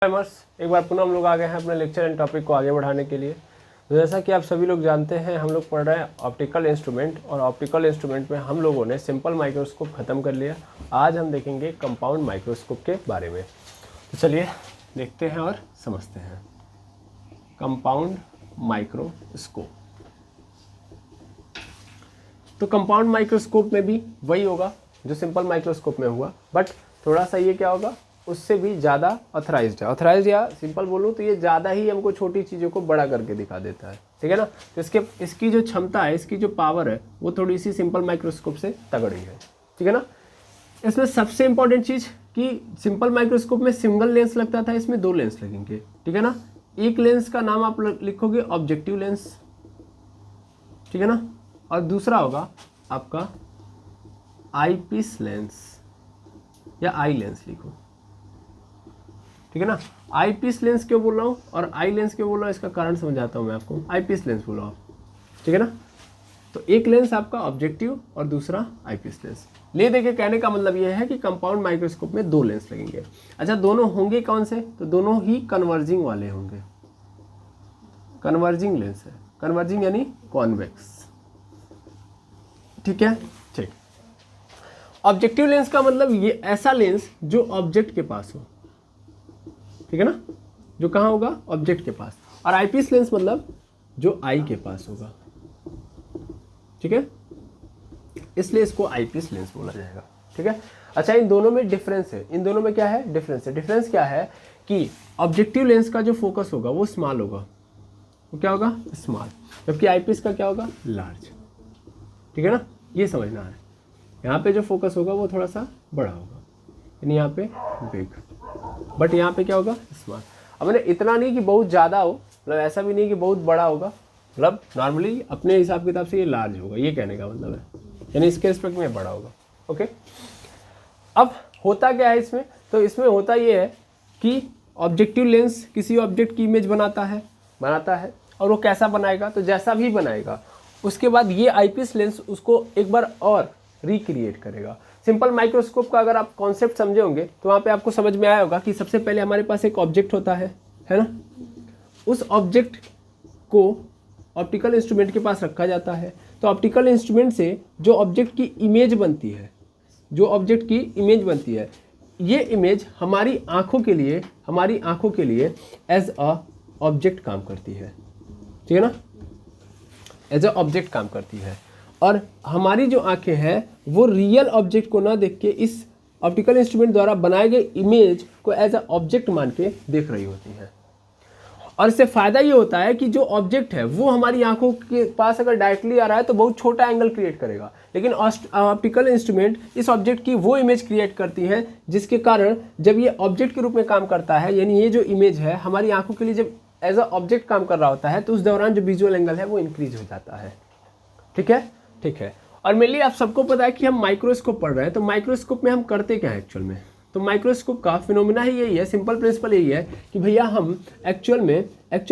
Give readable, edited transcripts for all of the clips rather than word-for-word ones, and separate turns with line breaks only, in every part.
एक बार पुनः हम लोग आ गए हैं अपने लेक्चर एंड टॉपिक को आगे बढ़ाने के लिए। तो जैसा कि आप सभी लोग जानते हैं, हम लोग पढ़ रहे हैं ऑप्टिकल इंस्ट्रूमेंट, और ऑप्टिकल इंस्ट्रूमेंट में हम लोगों ने सिंपल माइक्रोस्कोप ख़त्म कर लिया। आज हम देखेंगे कंपाउंड माइक्रोस्कोप के बारे में। तो चलिए देखते हैं और समझते हैं कंपाउंड माइक्रोस्कोप। तो कंपाउंड माइक्रोस्कोप में भी वही होगा जो सिंपल माइक्रोस्कोप में हुआ, बट थोड़ा सा ये क्या होगा, उससे भी ज़्यादा ऑथराइज्ड है। ऑथराइज्ड या सिंपल बोलूँ तो ये ज़्यादा ही हमको छोटी चीज़ों को बड़ा करके दिखा देता है, ठीक है ना। तो इसकी जो क्षमता है, इसकी जो पावर है, वो थोड़ी सी सिंपल माइक्रोस्कोप से तगड़ी है, ठीक है ना। इसमें सबसे इंपॉर्टेंट चीज़ कि सिंपल माइक्रोस्कोप में सिंगल लेंस लगता था, इसमें दो लेंस लगेंगे, ठीक है ना। एक लेंस का नाम आप लिखोगे ऑब्जेक्टिव लेंस, ठीक है ना, और दूसरा होगा आपका आईपीस लेंस या आई लेंस लिखो, ठीक है ना। आई पीस लेंस क्यों बोल रहा हूँ और आई लेंस क्यों बोल रहा हूँ, इसका कारण समझाता हूँ मैं आपको। आई पीस लेंस बोला आप, ठीक है ना। तो एक लेंस आपका ऑब्जेक्टिव और दूसरा आई पीस लेंस। ले देके कहने का मतलब ये है कि कंपाउंड माइक्रोस्कोप में दो लेंस लगेंगे। अच्छा, दोनों होंगे कौन से, तो दोनों ही कन्वर्जिंग वाले होंगे। कन्वर्जिंग लेंस है, कन्वर्जिंग यानी कॉन्वेक्स, ठीक है, ठीक। ऑब्जेक्टिव लेंस का मतलब ये ऐसा लेंस जो ऑब्जेक्ट के पास हो, ठीक है ना, जो कहाँ होगा, ऑब्जेक्ट के पास। और आईपीस लेंस मतलब जो आई के पास होगा, ठीक है, इसलिए इसको आईपीस लेंस बोला जाएगा, ठीक है। अच्छा, इन दोनों में डिफरेंस है, इन दोनों में क्या है, डिफरेंस है। डिफरेंस क्या है कि ऑब्जेक्टिव लेंस का जो फोकस होगा वो स्मॉल होगा, वो क्या होगा, स्मॉल, जबकि आईपीस का क्या होगा, लार्ज, ठीक है ना। ये समझना है, यहाँ पे जो फोकस होगा वो थोड़ा सा बड़ा होगा, यानी यहाँ पे बिग, बट यहाँ पे क्या होगा, स्मॉल। अब मैंने इतना नहीं कि बहुत ज़्यादा हो, मतलब ऐसा भी नहीं कि बहुत बड़ा होगा, मतलब नॉर्मली अपने हिसाब किताब से ये लार्ज होगा, ये कहने का मतलब है, यानी इसके रिस्पेक्ट में बड़ा होगा, ओके। अब होता क्या है इसमें, तो इसमें होता ये है कि ऑब्जेक्टिव लेंस किसी ऑब्जेक्ट की इमेज बनाता है, और वो कैसा बनाएगा, तो जैसा भी बनाएगा उसके बाद ये आईपीस लेंस उसको एक बार और रिक्रिएट करेगा। सिंपल माइक्रोस्कोप का अगर आप कॉन्सेप्ट समझे होंगे तो वहाँ पे आपको समझ में आया होगा कि सबसे पहले हमारे पास एक ऑब्जेक्ट होता है ना। उस ऑब्जेक्ट को ऑप्टिकल इंस्ट्रूमेंट के पास रखा जाता है। तो ऑप्टिकल इंस्ट्रूमेंट से जो ऑब्जेक्ट की इमेज बनती है, ये इमेज हमारी आँखों के लिए एज अ ऑब्जेक्ट काम करती है, ठीक है ना, एज अ ऑब्जेक्ट काम करती है। और हमारी जो आंखें हैं वो रियल ऑब्जेक्ट को ना देख के इस ऑप्टिकल इंस्ट्रूमेंट द्वारा बनाए गए इमेज को एज अ ऑब्जेक्ट मान के देख रही होती हैं। और इससे फ़ायदा ये होता है कि जो ऑब्जेक्ट है वो हमारी आंखों के पास अगर डायरेक्टली आ रहा है तो बहुत छोटा एंगल क्रिएट करेगा, लेकिन ऑप्टिकल इंस्ट्रूमेंट इस ऑब्जेक्ट की वो इमेज क्रिएट करती है जिसके कारण जब ये ऑब्जेक्ट के रूप में काम करता है, यानी ये जो इमेज है हमारी आंखों के लिए जब एज अ ऑब्जेक्ट काम कर रहा होता है, तो उस दौरान जो विजुअल एंगल है वो इंक्रीज हो जाता है, ठीक है। और मेनली आप सबको पता है कि हम माइक्रोस्कोप पढ़ रहे हैं, तो माइक्रोस्कोप में हम करते क्या है एक्चुअल में, तो माइक्रोस्कोप का फिनोमिना ही यही है, सिंपल प्रिंसिपल यही है कि भैया हम एक्चुअल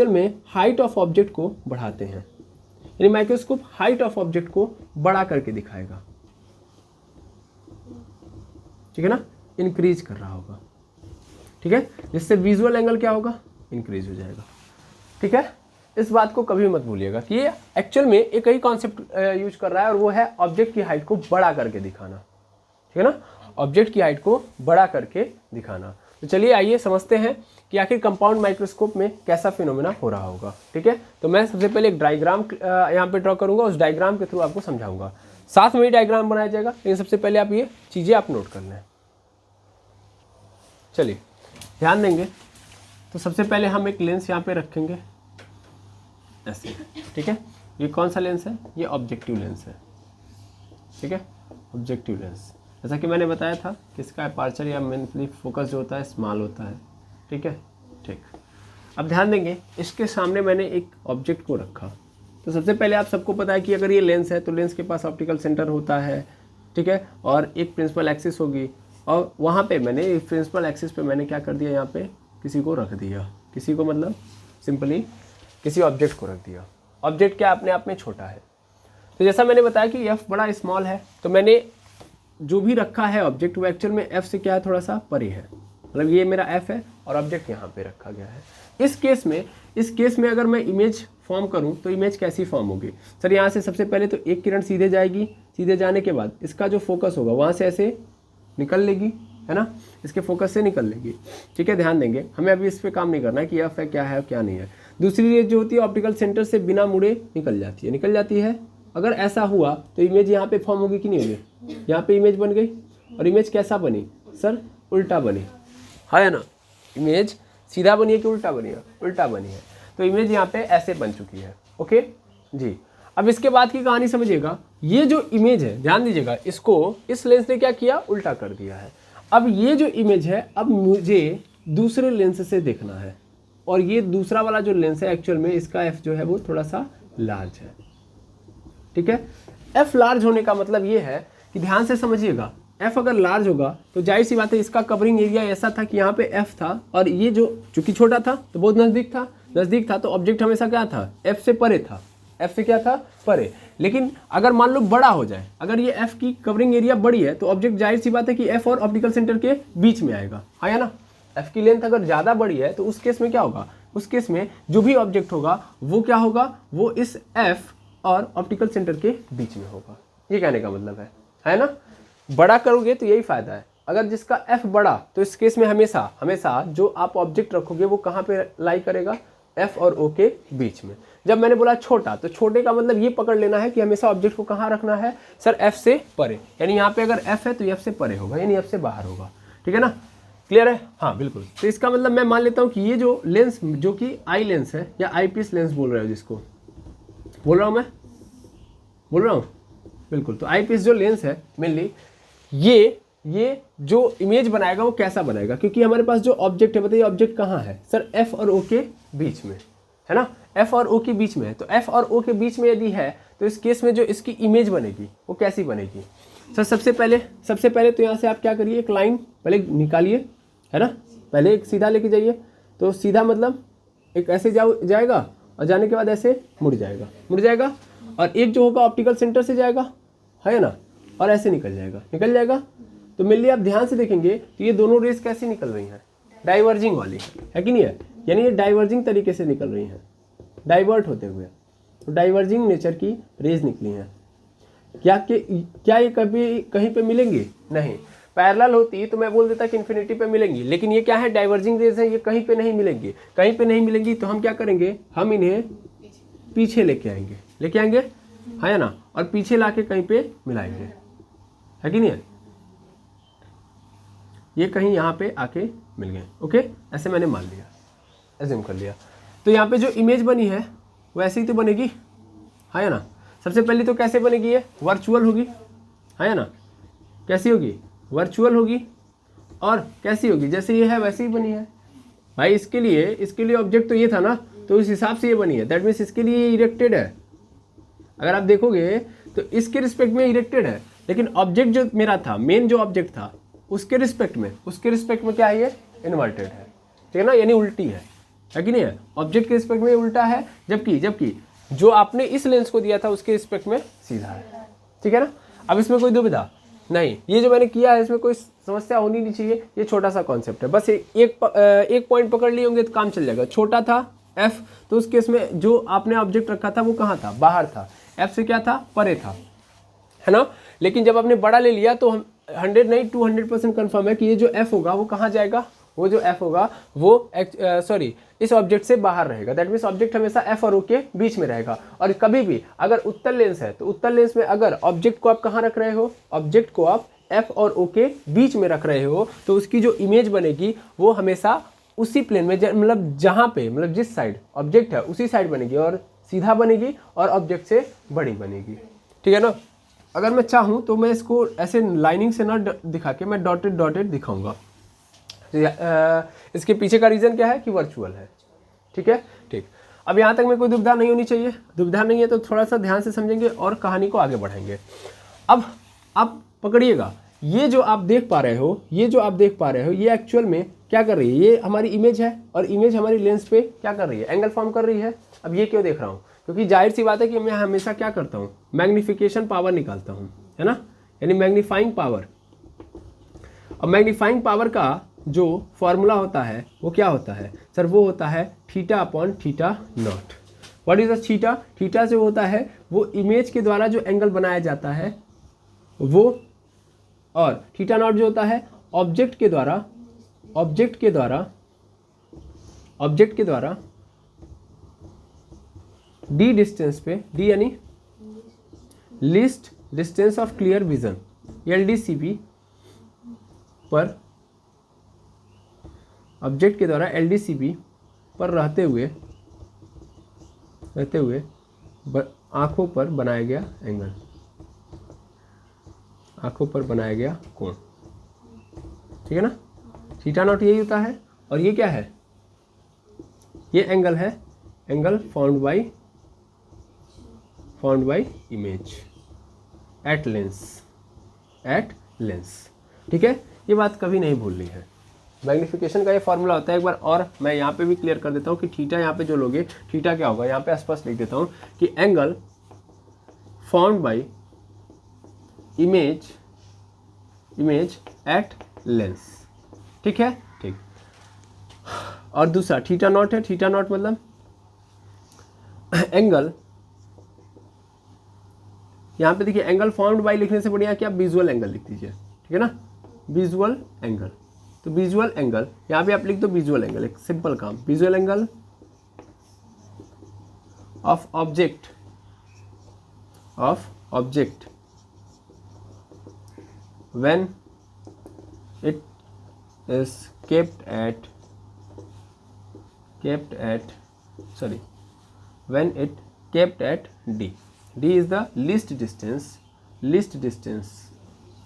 में हाइट ऑफ ऑब्जेक्ट को बढ़ाते हैं, यानी माइक्रोस्कोप हाइट ऑफ ऑब्जेक्ट को बड़ा करके दिखाएगा, ठीक है ना, इंक्रीज कर रहा होगा, ठीक है, जिससे विजुअल एंगल क्या होगा, इंक्रीज हो जाएगा, ठीक है। इस बात को कभी मत भूलिएगा कि ये एक्चुअल में एक ही कॉन्सेप्ट यूज कर रहा है, और वो है ऑब्जेक्ट की हाइट को बड़ा करके दिखाना, ठीक है ना, ऑब्जेक्ट की हाइट को बड़ा करके दिखाना। तो चलिए आइए समझते हैं कि आखिर कंपाउंड माइक्रोस्कोप में कैसा फिनोमेना हो रहा होगा, ठीक है। तो मैं सबसे पहले एक डायग्राम यहाँ पे ड्रॉ करूँगा, उस डायग्राम के थ्रू आपको समझाऊंगा, साथ में ही डायग्राम बनाया जाएगा, लेकिन सबसे पहले आप ये चीज़ें आप नोट कर लें। चलिए ध्यान देंगे, तो सबसे पहले हम एक लेंस यहाँ पे रखेंगे ऐसे, ठीक है। ये कौन सा लेंस है, ये ऑब्जेक्टिव लेंस है, ठीक है, ऑब्जेक्टिव लेंस। जैसा कि मैंने बताया था कि इसका अपर्चर या मेनली फोकस जो होता है स्मॉल होता है, ठीक है, ठीक। अब ध्यान देंगे, इसके सामने मैंने एक ऑब्जेक्ट को रखा, तो सबसे पहले आप सबको पता है कि अगर ये लेंस है तो लेंस के पास ऑप्टिकल सेंटर होता है, ठीक है, और एक प्रिंसिपल एक्सिस होगी, और वहाँ पे मैंने प्रिंसिपल एक्सिस पे मैंने क्या कर दिया, यहाँ पे किसी को रख दिया, किसी को मतलब सिंपली किसी ऑब्जेक्ट को रख दिया। ऑब्जेक्ट क्या अपने आप में छोटा है, तो जैसा मैंने बताया कि एफ बड़ा स्मॉल है, तो मैंने जो भी रखा है ऑब्जेक्ट वो एक्चुअल में एफ से क्या है, थोड़ा सा परे है, मतलब ये मेरा एफ है और ऑब्जेक्ट यहाँ पे रखा गया है। इस केस में अगर मैं इमेज फॉर्म करूँ तो इमेज कैसी फॉर्म होगी सर? यहाँ से सबसे पहले तो एक किरण सीधे जाएगी, सीधे जाने के बाद इसका जो फोकस होगा वहाँ से ऐसे निकल लेगी, है ना, इसके फोकस से निकल लेगी। ठीक है, ध्यान देंगे, हमें अभी इस पर काम नहीं करना है कि एफ है क्या है क्या नहीं है। दूसरी रेज जो होती है ऑप्टिकल सेंटर से बिना मुड़े निकल जाती है। अगर ऐसा हुआ तो इमेज यहाँ पे फॉर्म होगी कि नहीं होगी? यहाँ पे इमेज बन गई और इमेज कैसा बनी सर? उल्टा बनी, है ना। इमेज सीधा बनी है कि उल्टा बनी है? उल्टा बनी है। तो इमेज यहाँ पे ऐसे बन चुकी है। ओके जी, अब इसके बाद की कहानी समझिएगा। ये जो इमेज है, ध्यान दीजिएगा, इसको इस लेंस ने क्या किया? उल्टा कर दिया है। अब ये जो इमेज है अब मुझे दूसरे लेंस से देखना है, और ये दूसरा वाला जो लेंस है एक्चुअल में इसका एफ जो है वो थोड़ा सा लार्ज है। ठीक है, एफ लार्ज होने का मतलब ये है कि ध्यान से समझिएगा, एफ अगर लार्ज होगा तो जाहिर सी बात है इसका कवरिंग एरिया ऐसा था कि यहाँ पे एफ था और ये जो चूंकि छोटा था तो बहुत नज़दीक था तो ऑब्जेक्ट हमेशा क्या था? एफ से परे था। एफ से क्या था? परे। लेकिन अगर मान लो बड़ा हो जाए, अगर ये एफ की कवरिंग एरिया बड़ी है तो ऑब्जेक्ट जाहिर सी बात है कि एफ और ऑप्टिकल सेंटर के बीच में आएगा, है ना। एफ की लेंथ अगर ज़्यादा बड़ी है तो उस केस में क्या होगा? उस केस में जो भी ऑब्जेक्ट होगा वो क्या होगा? वो इस एफ और ऑप्टिकल सेंटर के बीच में होगा। ये कहने का मतलब है ना। बड़ा करोगे तो यही फायदा है। अगर जिसका एफ बड़ा तो इस केस में हमेशा जो आप ऑब्जेक्ट रखोगे वो कहाँ पे लाई करेगा? एफ और ओ के बीच में। जब मैंने बोला छोटा तो छोटे का मतलब ये पकड़ लेना है कि हमेशा ऑब्जेक्ट को कहाँ रखना है सर? एफ से परे। यानी यहाँ पे अगर एफ है तो एफ से परे होगा, यानी एफ से बाहर होगा। ठीक है ना, क्लियर है? हाँ बिल्कुल। तो इसका मतलब मैं मान लेता हूँ कि ये जो लेंस जो कि आई लेंस है या आई पीस लेंस बोल रहे हो, जिसको बोल रहा हूँ मैं, बोल रहा हूँ बिल्कुल। तो आई पीस जो लेंस है मेनली ये जो इमेज बनाएगा वो कैसा बनाएगा? क्योंकि हमारे पास जो ऑब्जेक्ट है, बताइए ऑब्जेक्ट कहाँ है सर? एफ और ओ के बीच में, है ना। एफ और ओ के बीच में है, तो एफ और ओ के बीच में यदि है तो इस केस में जो इसकी इमेज बनेगी वो कैसी बनेगी सर? सबसे पहले तो यहाँ से आप क्या करिए, एक लाइन पहले निकालिए, है ना। पहले एक सीधा लेके जाइए, तो सीधा मतलब एक ऐसे जाएगा और जाने के बाद ऐसे मुड़ जाएगा और एक जो होगा ऑप्टिकल सेंटर से जाएगा, है ना, और ऐसे निकल जाएगा। तो मेनली आप ध्यान से देखेंगे तो ये दोनों रेस कैसी निकल रही हैं? डाइवर्जिंग वाली है कि नहीं है? यानी ये डाइवर्जिंग तरीके से निकल रही हैं, डाइवर्ट होते हुए। तो डाइवर्जिंग नेचर की रेज निकली हैं। क्या ये कभी कहीं पे मिलेंगी? नहीं। पैरेलल होती तो मैं बोल देता कि इन्फिनिटी पे मिलेंगी, लेकिन ये क्या है? डाइवर्जिंग रेज है, ये कहीं पे नहीं मिलेंगी। तो हम क्या करेंगे? हम इन्हें पीछे लेके आएंगे, है ना, और पीछे लाके कहीं पे मिलाएंगे, है कि नहीं है? ये कहीं यहाँ पे आके मिल गए। ओके, ऐसे मैंने मान लिया, एज्यूम कर लिया। तो यहाँ पे जो इमेज बनी है वो ऐसे ही तो बनेगी, है ना। सबसे पहले तो कैसे बनेगी? ये वर्चुअल होगी, है ना। कैसी होगी? वर्चुअल होगी। और कैसी होगी? जैसे ये है वैसे ही बनी है भाई। इसके लिए ऑब्जेक्ट तो ये था ना, तो इस हिसाब से ये बनी है। दैट मीन्स इसके लिए ये इरेक्टेड है। अगर आप देखोगे तो इसके रिस्पेक्ट में इरेक्टेड है, लेकिन ऑब्जेक्ट जो मेरा था, मेन जो ऑब्जेक्ट था, उसके रिस्पेक्ट में क्या है? ये इन्वर्टेड है। ठीक है ना, यानी उल्टी है कि नहीं है? ऑब्जेक्ट के रिस्पेक्ट में उल्टा है, जबकि जो आपने इस लेंस को दिया था उसके रिस्पेक्ट में सीधा है। ठीक है ना। अब इसमें कोई दुविधा नहीं, ये जो मैंने किया है इसमें कोई समस्या होनी नहीं चाहिए। ये छोटा सा कॉन्सेप्ट है, बस एक पॉइंट पकड़ लिए होंगे तो काम चल जाएगा। छोटा था एफ, तो उस केस में जो आपने ऑब्जेक्ट रखा था वो कहाँ था? बाहर था। एफ से क्या था? परे था, है ना। लेकिन जब आपने बड़ा ले लिया तो हम 100 नहीं 200% कन्फर्म है कि ये जो एफ होगा वो कहाँ जाएगा? वो जो एफ होगा वो इस ऑब्जेक्ट से बाहर रहेगा। दैट मीन्स ऑब्जेक्ट हमेशा एफ और ओ के बीच में रहेगा। और कभी भी अगर उत्तल लेंस है तो उत्तल लेंस में अगर ऑब्जेक्ट को आप कहाँ रख रहे हो? ऑब्जेक्ट को आप एफ और ओ के बीच में रख रहे हो, तो उसकी जो इमेज बनेगी वो हमेशा उसी प्लेन में, मतलब जहाँ पे, मतलब जिस साइड ऑब्जेक्ट है उसी साइड बनेगी, और सीधा बनेगी और ऑब्जेक्ट से बड़ी बनेगी। ठीक है ना। अगर मैं चाहूँ तो मैं इसको ऐसे लाइनिंग से ना दिखा के मैं डॉटेड दिखाऊंगा। इसके पीछे का रीज़न क्या है? कि वर्चुअल है। ठीक है, ठीक। अब यहाँ तक में कोई दुविधा नहीं होनी चाहिए। दुविधा नहीं है तो थोड़ा सा ध्यान से समझेंगे और कहानी को आगे बढ़ाएंगे। अब आप पकड़िएगा, ये जो आप देख पा रहे हो ये एक्चुअल में क्या कर रही है? ये हमारी इमेज है और इमेज हमारी लेंस पे क्या कर रही है? एंगल फॉर्म कर रही है। अब ये क्यों देख रहा हूँ? क्योंकि जाहिर सी बात है कि मैं हमेशा क्या करता हूँ? मैग्नीफिकेशन पावर निकालता हूँ, है ना, यानी मैग्नीफाइंग पावर। अब मैग्नीफाइंग पावर का जो फॉर्मूला होता है वो क्या होता है सर? वो होता है theta upon theta naught. What is the theta? Theta जो होता है वो इमेज के द्वारा जो एंगल बनाया जाता है वो, और थीटा नॉट जो होता है ऑब्जेक्ट के द्वारा डी डिस्टेंस पे, डी यानी least distance of clear vision, LDCP पर, ऑब्जेक्ट के द्वारा LDCP पर रहते हुए आंखों पर बनाया गया एंगल, आंखों पर बनाया गया कोण। ठीक है ना? थीटा नॉट यही होता है। और ये क्या है? ये एंगल है, angle found by image at lens. ठीक है? ये बात कभी नहीं भूलनी है। मैग्नीफिकेशन का ये फॉर्मूला होता है। एक बार और मैं यहाँ पे भी क्लियर कर देता हूँ कि थीटा यहाँ पे जो लोगे, थीटा क्या होगा यहाँ पे स्पष्ट लिख देता हूँ कि angle found by image at lens. ठीक है? ठीक। और दूसरा थीटा नॉट है। थीटा नॉट मतलब एंगल, यहाँ पे देखिए एंगल फाउंड बाय लिखने से बढ़िया कि आप विजुअल एंगल लिख दीजिए। ठीक है ना? Visual angle. तो विजुअल एंगल यहाँ पे आप लिख दो विजुअल एंगल, एक सिंपल काम, visual angle of object when it is kept at D. D is the least distance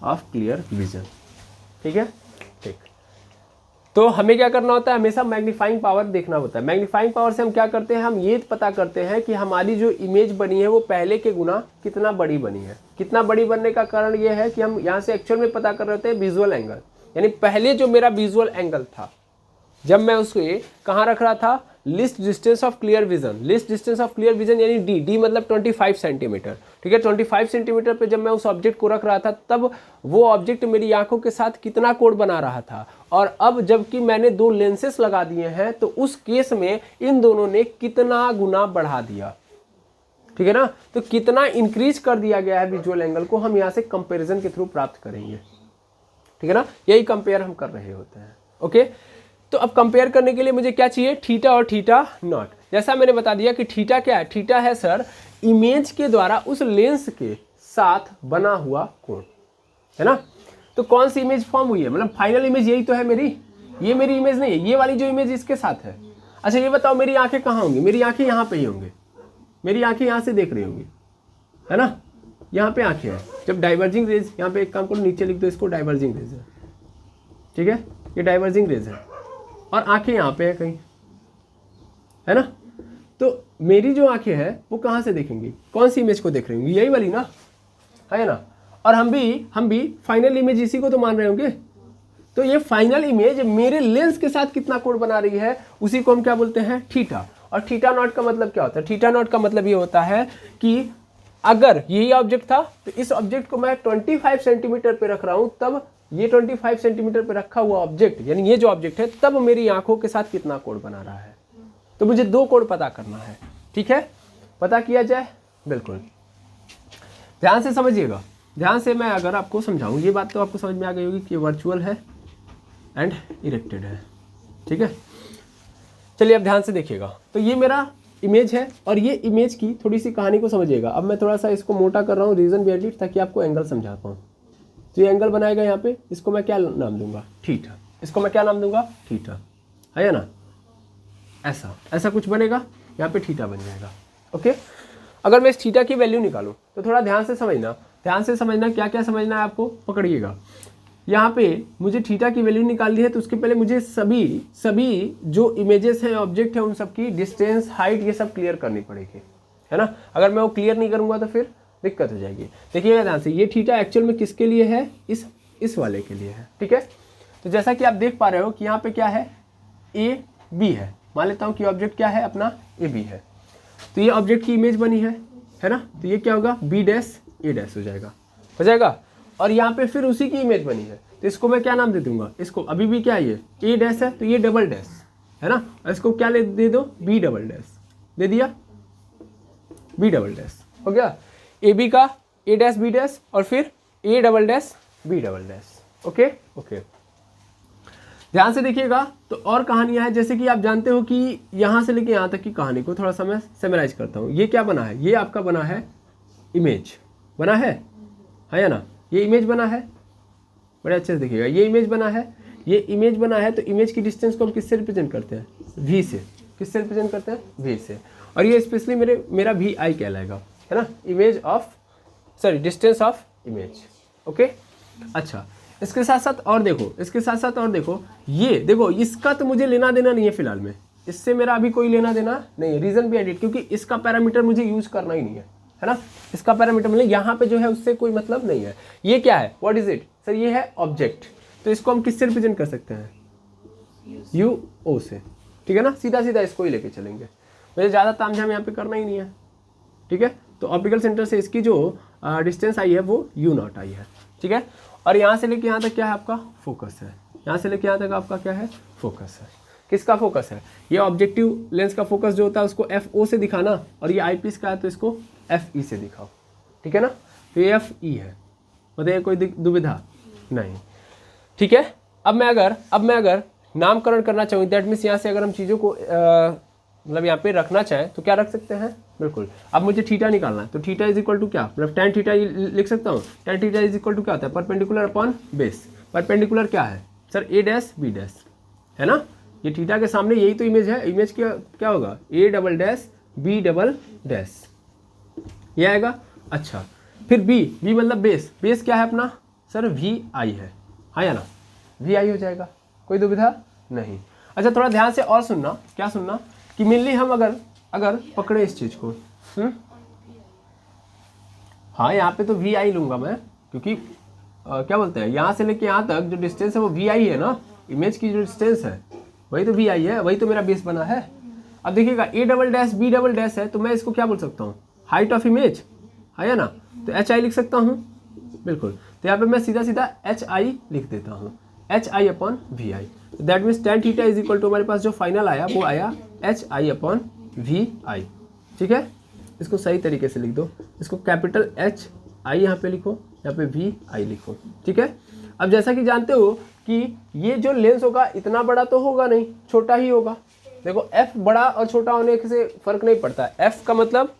of clear vision. ठीक है? ठीक। तो हमें क्या करना होता है? हमेशा मैग्नीफाइंग पावर देखना होता है। मैग्नीफाइंग पावर से हम क्या करते हैं? हम ये पता करते हैं कि हमारी जो इमेज बनी है वो पहले के गुना कितना बड़ी बनी है। कितना बड़ी बनने का कारण ये है कि हम यहाँ से एक्चुअल में पता कर रहे होते हैं विजुअल एंगल, यानी पहले जो मेरा विजुअल एंगल था जब मैं उसको कहाँ रख रहा था? List distance of clear vision. List distance of clear vision यानी डी, डी मतलब 25 सेंटीमीटर। ठीक है? 25 सेंटीमीटर पे जब मैं उस ऑब्जेक्ट को रख रहा था तब वो ऑब्जेक्ट मेरी आंखों के साथ कितना कोण बना रहा था। और अब जबकि मैंने दो लेंसेस लगा दिए हैं तो उस केस में इन दोनों ने कितना गुना बढ़ा दिया। ठीक है ना? तो कितना इंक्रीज कर दिया गया है विजुअल एंगल को, हम यहाँ से कंपेरिजन के थ्रू प्राप्त करेंगे। ठीक है ना? यही कंपेयर हम कर रहे होते हैं। ओके, तो अब कंपेयर करने के लिए मुझे क्या चाहिए? थीटा और थीटा नॉट। जैसा मैंने बता दिया कि थीटा क्या है? थीटा है सर इमेज के द्वारा उस लेंस के साथ बना हुआ कोण, है ना? तो कौन सी इमेज फॉर्म हुई है? मतलब फाइनल इमेज यही तो है मेरी, ये मेरी इमेज नहीं है, ये वाली जो इमेज इसके साथ है। अच्छा ये बताओ मेरी आंखें कहाँ होंगी? मेरी आंखें यहाँ पे ही होंगी, मेरी आंखें यहाँ से देख रही होंगी, है ना? यहाँ पे आंखें हैं। जब डाइवर्जिंग रेज, यहाँ पे एक काम करो नीचे लिख दो इसको, डाइवर्जिंग रेज है। ठीक है? ये डाइवर्जिंग रेज है और आंखें यहाँ पे है कहीं, है ना? तो मेरी जो आंखें हैं वो कहाँ से देखेंगी? कौन सी इमेज को देख रही होंगी? यही वाली ना, है ना? और हम भी फाइनल इमेज इसी को तो मान रहे होंगे। तो ये फाइनल इमेज मेरे लेंस के साथ कितना कोण बना रही है उसी को हम क्या बोलते हैं? थीटा। और थीटा नॉट का मतलब क्या होता है? थीटा नॉट का मतलब ये होता है कि अगर यही ऑब्जेक्ट था तो इस ऑब्जेक्ट को मैं 25 सेंटीमीटर पे रख रहा हूं, तब ये 25 सेंटीमीटर पे रखा हुआ ऑब्जेक्ट यानी ये जो ऑब्जेक्ट है तब मेरी आंखों के साथ कितना कोण बना रहा है। तो मुझे दो कोण पता करना है। ठीक है? पता किया जाए? बिल्कुल, ध्यान से समझिएगा। ध्यान से मैं अगर आपको समझाऊं, ये बात तो आपको समझ में आ गई होगी कि वर्चुअल है एंड इरेक्टेड है। ठीक है? चलिए अब ध्यान से देखिएगा। तो ये मेरा इमेज है और ये इमेज की थोड़ी सी कहानी को समझिएगा। अब मैं थोड़ा सा इसको मोटा कर रहा हूँ रीजन बिहाइंड इट, ताकि आपको एंगल समझा पाऊँ। तो ये एंगल बनाएगा यहाँ पे, इसको मैं क्या नाम दूंगा? थीटा। इसको मैं क्या नाम दूंगा? थीटा, है ना? ऐसा कुछ बनेगा, यहाँ पे थीटा बन जाएगा। ओके, अगर मैं इस थीटा की वैल्यू निकालूं तो थोड़ा ध्यान से समझना, क्या क्या समझना है आपको, पकड़िएगा। यहाँ पे मुझे थीटा की वैल्यू निकालनी है तो उसके पहले मुझे सभी जो इमेजेस हैं, ऑब्जेक्ट है, उन सब की डिस्टेंस, हाइट, ये सब क्लियर करनी पड़ेगी, है ना? अगर मैं वो क्लियर नहीं करूँगा तो फिर दिक्कत हो जाएगी। देखिएगा ध्यान से, ये थीटा एक्चुअल में किसके लिए है? इस वाले के लिए है। ठीक है? तो जैसा कि आप देख पा रहे हो कि यहाँ पे क्या है? ए बी है। मान लेता हूँ कि ऑब्जेक्ट क्या है अपना? ए बी है। तो ये ऑब्जेक्ट की इमेज बनी है ना? तो ये क्या होगा? बी डैश ए डैश हो जाएगा। और यहाँ पे फिर उसी की इमेज बनी है। तो इसको मैं क्या नाम दे दूंगा, इसको अभी भी क्या है, ये ए डैश है तो ये डबल डैश है ना, और इसको क्या दे दो, बी डबल डैश दे दिया, बी डबल डैश हो गया, ए बी का ए डैश बी डैश और फिर A double dash B double dash. Okay okay, ध्यान से देखिएगा। तो और कहानियां हैं, जैसे कि आप जानते हो कि यहाँ से लेके यहाँ तक की कहानी को थोड़ा सा मैं समराइज करता हूँ। ये क्या बना है, ये आपका बना है इमेज, बना है या ना, ये इमेज बना है, बड़े अच्छे से देखिएगा, ये इमेज बना है, ये इमेज बना है। तो इमेज की डिस्टेंस को हम किससे रिप्रेजेंट करते हैं, वी से। किससे रिप्रेजेंट करते हैं, वी से। और ये स्पेशली मेरा वी आई कहलाएगा, है ना, image of distance of image. Okay अच्छा, इसके साथ साथ और देखो, इसके साथ साथ और देखो, ये देखो, इसका तो मुझे लेना देना नहीं है फिलहाल में, इससे मेरा अभी कोई लेना देना नहीं है। रीजन बिहाइंड इट, क्योंकि इसका पैरामीटर मुझे यूज करना ही नहीं है ना, इसका पैरामीटर मतलब यहाँ पे जो है उससे कोई मतलब नहीं है। ये क्या है, व्हाट इज इट सर, ये है ऑब्जेक्ट। तो इसको हम किससे रिप्रेजेंट कर सकते हैं, यू ओ से, ठीक है ना, सीधा सीधा इसको ही लेके चलेंगे, मुझे ज़्यादा तामझाम यहाँ पे करना ही नहीं है, ठीक है। तो ऑप्टिकल सेंटर से इसकी जो डिस्टेंस आई है वो यू नॉट आई है, ठीक है। और यहाँ से लेके यहाँ तक क्या है आपका फोकस है, यहाँ से लेके यहाँ तक आपका क्या है, फोकस है। किसका फोकस है, ये ऑब्जेक्टिव लेंस का फोकस जो होता है उसको एफ ओ से दिखाना, और ये आई पीस का है तो इसको एफ ई से दिखाओ, ठीक है ना। तो ये एफ ई है, बताइए कोई दुविधा नहीं, ठीक है। अब मैं अगर नामकरण करना चाहूँ, दैट मीन्स यहाँ से अगर हम चीज़ों को मतलब यहाँ पे रखना चाहें तो क्या रख सकते हैं, बिल्कुल। अब मुझे थीटा निकालना है, तो थीटा इज इक्वल टू क्या, मतलब tan थीटा लिख सकता हूँ। tan theta is equal to क्या होता है, परपेंडिकुलर अपॉन बेस। परपेंडिकुलर क्या है sir, A dash B dash, है ना। ये थीटा के सामने यही तो इमेज है, इमेज क्या होगा, A double dash B double dash, ये आएगा। अच्छा, फिर बी मतलब बेस क्या है अपना सर, वी आई है, हाँ या ना, वी आई हो जाएगा, कोई दुविधा नहीं। अच्छा, थोड़ा ध्यान से और सुनना, क्या सुनना कि मेनली हम अगर पकड़े इस चीज़ को, हाँ यहाँ पे तो वी आई लूँगा मैं, क्योंकि क्या बोलते हैं, यहाँ से लेके यहाँ तक जो डिस्टेंस है वो वी आई है ना, इमेज की जो डिस्टेंस है वही तो वी आई है, वही तो मेरा बेस बना है। अब देखिएगा A double dash B double dash है, तो मैं इसको क्या बोल सकता हूँ, हाइट ऑफ इमेज, है ना, तो एच आई लिख सकता हूँ, बिल्कुल। तो यहाँ पे मैं सीधा सीधा एच आई लिख देता हूँ, H I upon V I. That means tan theta is equal to, हमारे पास जो फाइनल आया वो आया H I upon V I, ठीक है। इसको सही तरीके से लिख दो, इसको कैपिटल एच आई यहाँ पे लिखो, यहाँ पे वी आई लिखो, ठीक है। अब जैसा कि जानते हो कि ये जो लेंस होगा इतना बड़ा तो होगा नहीं, छोटा ही होगा। देखो एफ बड़ा और छोटा होने से फर्क नहीं पड़ता, एफ का मतलब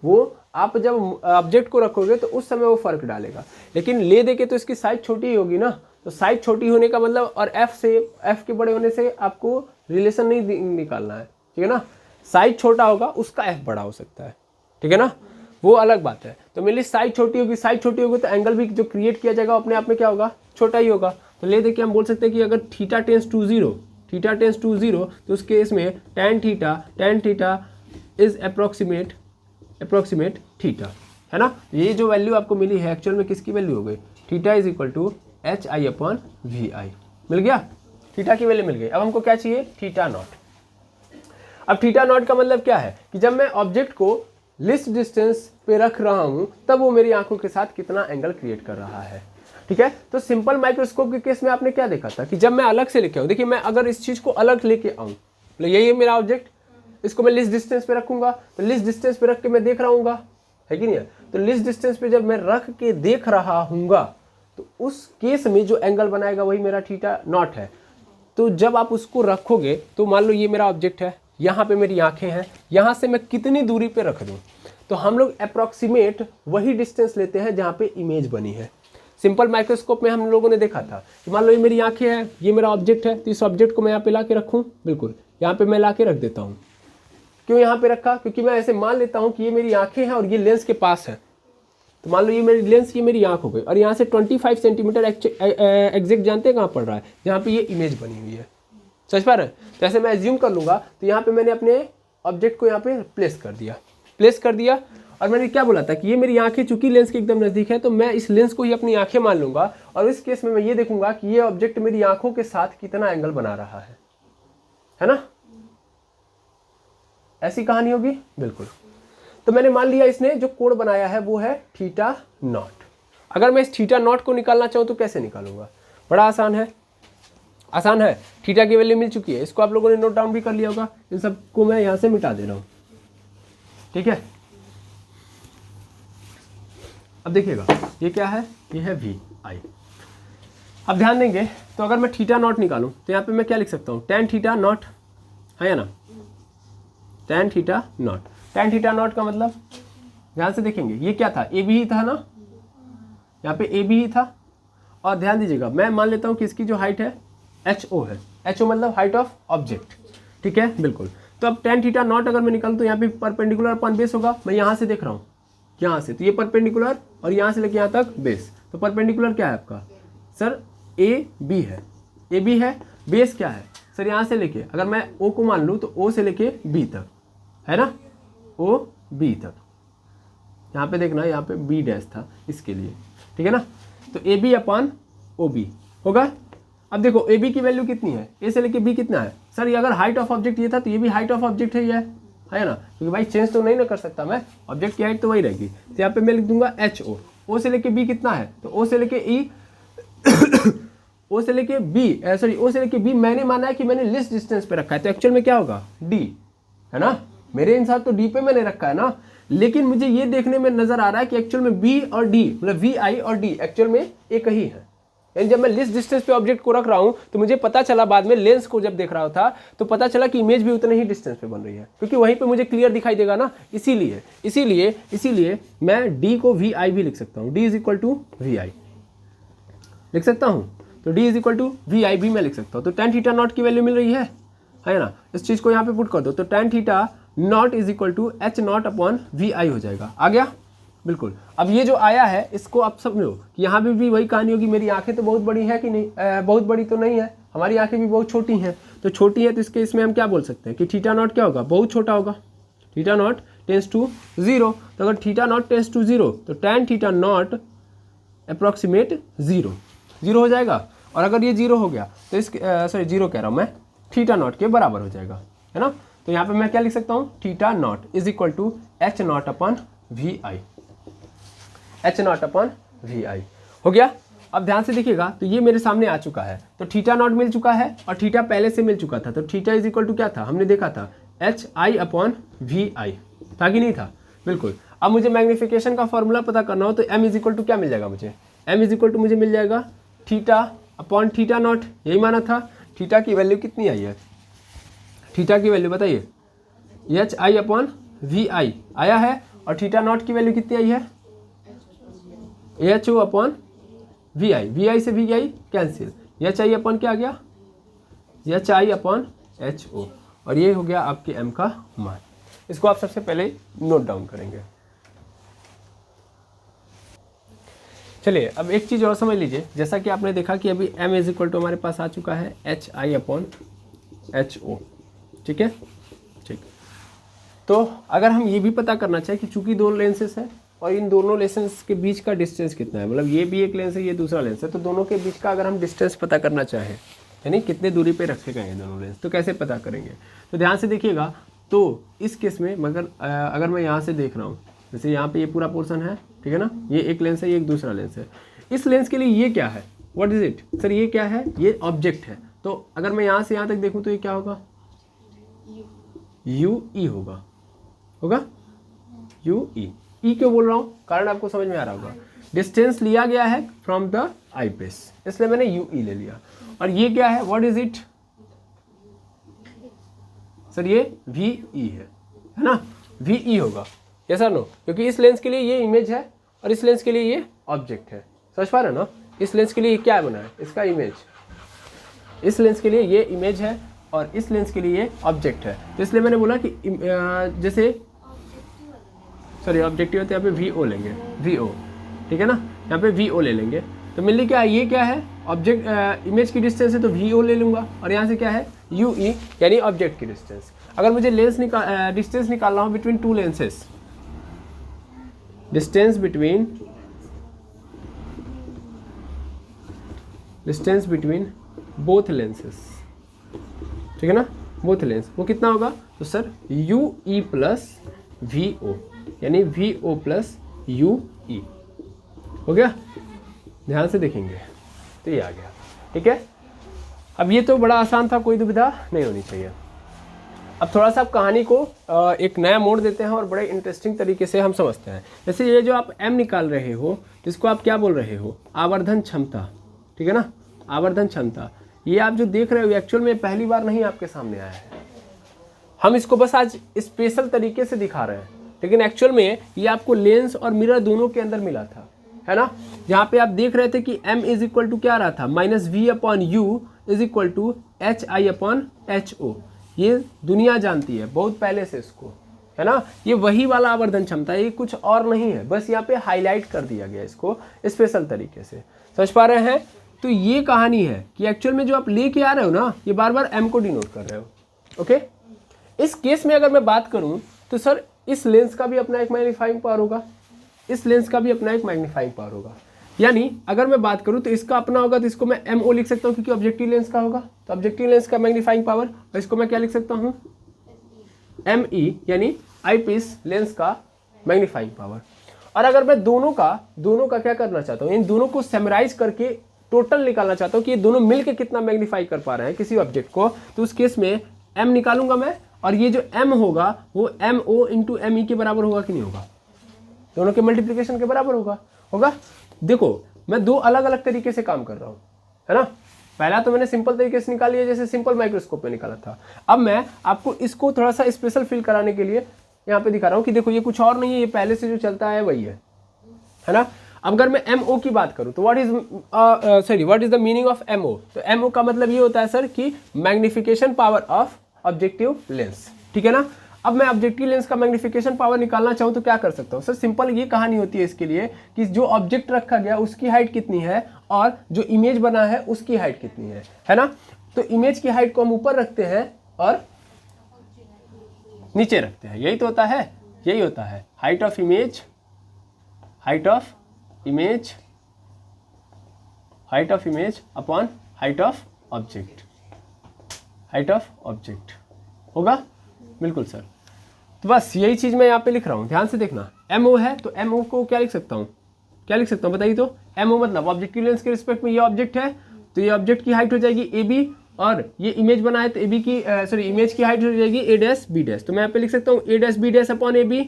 वो आप जब ऑब्जेक्ट को रखोगे तो उस समय वो फर्क डालेगा, लेकिन ले दे के तो इसकी साइज छोटी ही होगी ना, तो साइज छोटी होने का मतलब, और एफ के बड़े होने से आपको रिलेशन नहीं निकालना है, ठीक है ना। साइज छोटा होगा उसका एफ बड़ा हो सकता है, ठीक है ना, वो अलग बात है। तो मेरी साइज छोटी होगी, साइज छोटी होगी तो एंगल भी जो क्रिएट किया जाएगा अपने आप में क्या होगा, छोटा ही होगा। तो ले दे के हम बोल सकते हैं कि अगर थीटा टेंस टू जीरो, तो उस केस में tan theta is approximate theta, है ना। ये जो वैल्यू आपको मिली है एक्चुअल में किसकी वैल्यू हो गई, theta is equal to H I upon V I, मिल गया, थीटा की वैल्यू मिल गई। अब हमको क्या चाहिए, थीटा नॉट। अब थीटा नॉट का मतलब क्या है कि जब मैं ऑब्जेक्ट को लिस्ट डिस्टेंस पे रख रहा हूं तब वो मेरी आंखों के साथ कितना एंगल क्रिएट कर रहा है, ठीक है। तो सिंपल माइक्रोस्कोप के केस में आपने क्या देखा था कि जब मैं अलग से लेके आऊँ, देखिए मैं अगर इस चीज को अलग लेके आऊँ, मतलब यही है मेरा ऑब्जेक्ट, इसको मैं लिस्ट डिस्टेंस पे रखूंगा, तो लिस्ट डिस्टेंस पे रख के मैं देख रहा हूँगा, है कि नहीं है। तो लिस्ट डिस्टेंस पे जब मैं रख के देख रहा हूँगा तो उस केस में जो एंगल बनाएगा वही मेरा थीटा नॉट है। तो जब आप उसको रखोगे तो मान लो ये मेरा ऑब्जेक्ट है, यहाँ पे मेरी आंखें हैं, यहाँ से मैं कितनी दूरी पे रख दूँ, तो हम लोग अप्रॉक्सीमेट वही डिस्टेंस लेते हैं जहाँ पे इमेज बनी है। सिंपल माइक्रोस्कोप में हम लोगों ने देखा था कि मान लो ये मेरी आंखें हैं, ये मेरा ऑब्जेक्ट है, तो इस ऑब्जेक्ट को मैं यहाँ पे ला के रखूँ, बिल्कुल यहाँ पे मैं ला के रख देता हूँ। क्यों यहाँ पे रखा, क्योंकि मैं ऐसे मान लेता हूँ कि ये मेरी आंखें हैं और ये लेंस के पास है। तो मान लो ये मेरी लेंस, ये मेरी आंख हो गई, और यहाँ से 25 सेंटीमीटर एग्जैक्ट जानते हैं कहाँ पड़ रहा है, जहाँ पे ये इमेज बनी हुई है, समझ पा रहे हैं। तो ऐसे मैं एज्यूम कर लूँगा, तो यहाँ पे मैंने अपने ऑब्जेक्ट को यहाँ पे प्लेस कर दिया, और मैंने क्या बोला था कि ये मेरी आंखें चूंकि लेंस के एकदम नज़दीक है तो मैं इस लेंस को ही अपनी आंखें मान लूँगा, और इस केस में मैं ये देखूंगा कि ये ऑब्जेक्ट मेरी आंखों के साथ कितना एंगल बना रहा है ना। ऐसी कहानी होगी, बिल्कुल। तो मैंने मान लिया इसने जो कोण बनाया है वो है थीटा नॉट। अगर मैं इस थीटा नॉट को निकालना चाहूँ तो कैसे निकालूंगा, बड़ा आसान है, आसान है। थीटा की वैल्यू मिल चुकी है, इसको आप लोगों ने नोट डाउन भी कर लिया होगा। इन सबको मैं यहाँ से मिटा दे रहा हूँ, ठीक है। अब देखिएगा ये क्या है, ये है वी आई। अब ध्यान देंगे तो अगर मैं थीटा नॉट निकालूं तो यहाँ पे मैं क्या लिख सकता हूँ, टेन थीटा नॉट, है ना, ten theta not. Ten theta not का मतलब ध्यान से देखेंगे ये क्या था, ए बी ही था ना, यहाँ पे ए बी ही था। और ध्यान दीजिएगा मैं मान लेता हूँ कि इसकी जो हाइट है एच ओ है, एच ओ मतलब हाइट ऑफ ऑब्जेक्ट, ठीक है बिल्कुल। तो अब टेन थीटा नॉट अगर मैं निकालूँ तो यहाँ पे परपेंडिकुलर अपॉन बेस होगा। मैं यहाँ से देख रहा हूँ, यहाँ से, तो ये परपेंडिकुलर और यहाँ से लेके यहाँ तक बेस। तो परपेंडिकुलर क्या है आपका सर, ए बी है, ए बी है। बेस क्या है सर, यहाँ से लेके अगर मैं ओ को मान लूँ तो ओ से लेके बी तक, है ना, ओ बी तक। यहाँ पे देखना, यहाँ पे बी डैश था इसके लिए, ठीक है ना। तो A B upon O B होगा। अब देखो ए बी की वैल्यू कितनी है, ए से लेके बी कितना है सर, ये अगर हाइट ऑफ ऑब्जेक्ट ये था तो ये भी हाइट ऑफ ऑब्जेक्ट है, ये है ना, क्योंकि भाई चेंज तो नहीं ना कर सकता मैं, ऑब्जेक्ट की हाइट तो वही रहेगी। तो यहाँ पे मैं लिख दूंगा एच ओ, ओ से लेके बी कितना है, तो ओ से लेके ई ओ से लेके बी, सॉरी ओ से लेके बी मैंने माना है कि मैंने लिस्ट डिस्टेंस पे रखा है, तो एक्चुअल में क्या होगा डी, है ना, मेरे हिसाब तो डी पे मैंने रखा है ना। लेकिन मुझे ये देखने में नजर आ रहा है कि एक्चुअल में बी और डी मतलब वी आई और डी एक्चुअल में एक ही है। यानी जब मैं लिस्ट डिस्टेंस पे ऑब्जेक्ट को रख रहा हूं तो मुझे पता चला बाद में, लेंस को जब देख रहा था तो पता चला कि इमेज भी उतने ही डिस्टेंस पे बन रही है, क्योंकि वहीं पे मुझे क्लियर दिखाई देगा ना। इसीलिए मैं डी को वी आई भी लिख सकता हूँ, D is equal to V I लिख सकता हूँ। तो D is equal to V I भी मैं लिख सकता हूँ। तो टेन थीटा नॉट की वैल्यू मिल रही है ना, इस चीज को यहाँ पे पुट कर दो। तो tan theta naught is equal to H naught upon V I हो जाएगा। आ गया बिल्कुल। अब ये जो आया है इसको आप समझो कि यहाँ पे भी वही कहानी होगी। मेरी आंखें तो बहुत बड़ी है कि नहीं, बहुत बड़ी तो नहीं है, हमारी आंखें भी बहुत छोटी हैं। तो छोटी है तो इसके इसमें हम क्या बोल सकते हैं कि थीटा नॉट क्या होगा, बहुत छोटा होगा। Theta naught tends to 0। तो अगर थीटा नॉट टेंस टू 0 तो टेन थीटा नॉट अप्रॉक्सीमेट 0 हो जाएगा। और अगर ये 0 हो गया तो इस सॉरी 0 कह रहा हूँ मैं, थीटा नॉट के बराबर हो जाएगा, है ना। तो यहाँ पे मैं क्या लिख सकता हूँ, theta naught is equal to H naught upon V I, H naught upon V I हो गया। अब ध्यान से देखिएगा तो ये मेरे सामने आ चुका है। तो थीटा नॉट मिल चुका है और थीटा पहले से मिल चुका था। तो थीटा इज इक्वल टू क्या था, हमने देखा था एच आई अपॉन वी आई था कि नहीं था, बिल्कुल। अब मुझे मैग्नीफिकेशन का फॉर्मूला पता करना हो तो एम इज इक्वल टू क्या मिल जाएगा मुझे, एम इज इक्वल टू मुझे मिल जाएगा थीटा अपॉन थीटा नॉट, यही माना था। थीटा की वैल्यू कितनी आई है, थीटा की वैल्यू बताइए, एच आई अपॉन वी आई आया है। और थीटा नॉट की वैल्यू कितनी आई है, H O upon V I, V I से V I cancel, H I upon क्या आ गया, H I upon H O. और ये हो गया आपके एम का मान। इसको आप सबसे पहले नोट डाउन करेंगे। चलिए अब एक चीज़ और समझ लीजिए, जैसा कि आपने देखा कि अभी m इज इक्वल टू हमारे पास आ चुका है H I upon H O, ठीक है, ठीक। तो अगर हम ये भी पता करना चाहें कि चूंकि दो लेंसेस हैं और इन दोनों लेंसेस के बीच का डिस्टेंस कितना है, मतलब ये भी एक लेंस है ये दूसरा लेंस है, तो दोनों के बीच का अगर हम डिस्टेंस पता करना चाहें, यानी कितने दूरी पे रखे गए हैं दोनों लेंस, तो कैसे पता करेंगे। तो ध्यान से देखिएगा, तो इस केस में मगर अगर मैं यहाँ से देख रहा हूँ, जैसे यहाँ पे ये पूरा पोर्शन है, ठीक है ना, ये एक लेंस है ये एक दूसरा लेंस है। इस लेंस के लिए ये क्या है, व्हाट इज इट सर, ये क्या है, ये ऑब्जेक्ट है। तो अगर मैं यहाँ से यहाँ तक देखूँ तो ये क्या होगा, यू ई होगा यू ई। ई क्यों बोल रहा हूँ, कारण आपको समझ में आ रहा होगा, डिस्टेंस लिया गया है फ्रॉम द आई पीस, इसलिए मैंने यू ई ले लिया। और ये क्या है, व्हाट इज इट सर, ये वी ई है ना, वी ई होगा, यस और नो, क्योंकि इस लेंस के लिए ये इमेज है और इस लेंस के लिए ये ऑब्जेक्ट है। समझ पा रहे हो ना, इस लेंस के लिए क्या बना है, इसका इमेज, इस लेंस के लिए ये इमेज है और इस लेंस के लिए ये ऑब्जेक्ट है। तो इसलिए मैंने बोला कि जैसे सॉरी ऑब्जेक्टिव है तो यहाँ पे वी ओ लेंगे, वी ओ, ठीक है ना, यहाँ पे वी ओ ले लेंगे। तो मिलने क्या है, ये क्या है ऑब्जेक्ट, इमेज की डिस्टेंस है तो वी ओ ले लूँगा, और यहाँ से क्या है यू ई यानी ऑब्जेक्ट की डिस्टेंस। अगर मुझे लेंस डिस्टेंस निकालना हो between two lenses, distance between both lenses, ठीक है ना, बोथ लेंस, वो कितना होगा, तो sir U E plus V O, यानी V O plus U E हो गया। ध्यान से देखेंगे तो ये आ गया। ठीक है, अब ये तो बड़ा आसान था, कोई दुविधा नहीं होनी चाहिए। अब थोड़ा सा आप कहानी को एक नया मोड़ देते हैं और बड़े इंटरेस्टिंग तरीके से हम समझते हैं। जैसे ये जो आप m निकाल रहे हो, इसको आप क्या बोल रहे हो, आवर्धन क्षमता, ठीक है ना, आवर्धन क्षमता। ये आप जो देख रहे हो एक्चुअल में पहली बार नहीं आपके सामने आया है, हम इसको बस आज स्पेशल तरीके से दिखा रहे हैं, लेकिन एक्चुअल में ये आपको लेंस और मिरर दोनों के अंदर मिला था, है ना। जहाँ पे आप देख रहे थे कि m इज इक्वल टू क्या रहा था, -v/u is equal to hi/ho। ये दुनिया जानती है बहुत पहले से इसको, है ना। ये वही वाला आवर्धन क्षमता है, ये कुछ और नहीं है, बस यहाँ पे हाईलाइट कर दिया गया इसको स्पेशल तरीके से। समझ पा रहे हैं। तो ये कहानी है कि एक्चुअल में जो आप लेके आ रहे हो ना, ये बार बार m को डिनोट कर रहे हो। ओके, इस केस में अगर मैं बात करूं तो सर इस लेंस का भी अपना एक मैग्नीफाइंग पावर होगा, इस लेंस का भी अपना एक मैग्नीफाइंग पावर होगा। यानी अगर मैं बात करूं तो इसका अपना होगा, तो इसको मैं MO लिख सकता हूं क्योंकि ऑब्जेक्टिव लेंस का होगा, तो ऑब्जेक्टिव लेंस का मैग्नीफाइंग पावर, और इसको मैं क्या लिख सकता हूं, ME यानी आईपीस लेंस का मैग्नीफाइंग पावर। और अगर मैं दोनों का क्या करना चाहता हूँ, इन दोनों को समराइज करके टोटल निकालना चाहता हूँ कि ये दोनों मिलकर कितना मैग्नीफाई कर पा रहे हैं किसी ऑब्जेक्ट को, तो उस केस में M निकालूंगा मैं, और ये जो M होगा वो MO इंटू ME के बराबर होगा कि नहीं होगा, दोनों के मल्टीप्लिकेशन के बराबर होगा। देखो मैं दो अलग अलग तरीके से काम कर रहा हूँ, है ना। पहला तो मैंने सिंपल तरीके से निकाली है, जैसे सिंपल माइक्रोस्कोप में निकाला था। अब मैं आपको इसको थोड़ा सा स्पेशल फील कराने के लिए यहाँ पे दिखा रहा हूँ कि देखो ये कुछ और नहीं है, ये पहले से जो चलता है वही है ना। अब अगर मैं MO की बात करूँ तो what is the meaning of MO, तो MO का मतलब ये होता है सर कि magnification power of objective lens, ठीक है ना। अब मैं ऑब्जेक्टिव लेंस का मैग्निफिकेशन पावर निकालना चाहूँ तो क्या कर सकता हूँ सर, सिंपल ये कहानी होती है इसके लिए कि जो ऑब्जेक्ट रखा गया उसकी हाइट कितनी है और जो इमेज बना है उसकी हाइट कितनी है ना। तो इमेज की हाइट को हम ऊपर रखते हैं और नीचे रखते हैं, यही तो होता है, यही होता है height of image, height of image upon height of object होगा। बिल्कुल सर, तो बस यही चीज मैं यहाँ पे लिख रहा हूँ, ध्यान से देखना। MO है तो MO को क्या लिख सकता हूँ, बताइए तो। MO मतलब ऑब्जेक्टिव लेंस के रिस्पेक्ट में ये ऑब्जेक्ट है, तो ये ऑब्जेक्ट की हाइट हो जाएगी AB, और ये इमेज बना है तो इमेज की हाइट हो जाएगी A', तो मैं यहाँ पे लिख सकता हूँ A' अपॉन AB,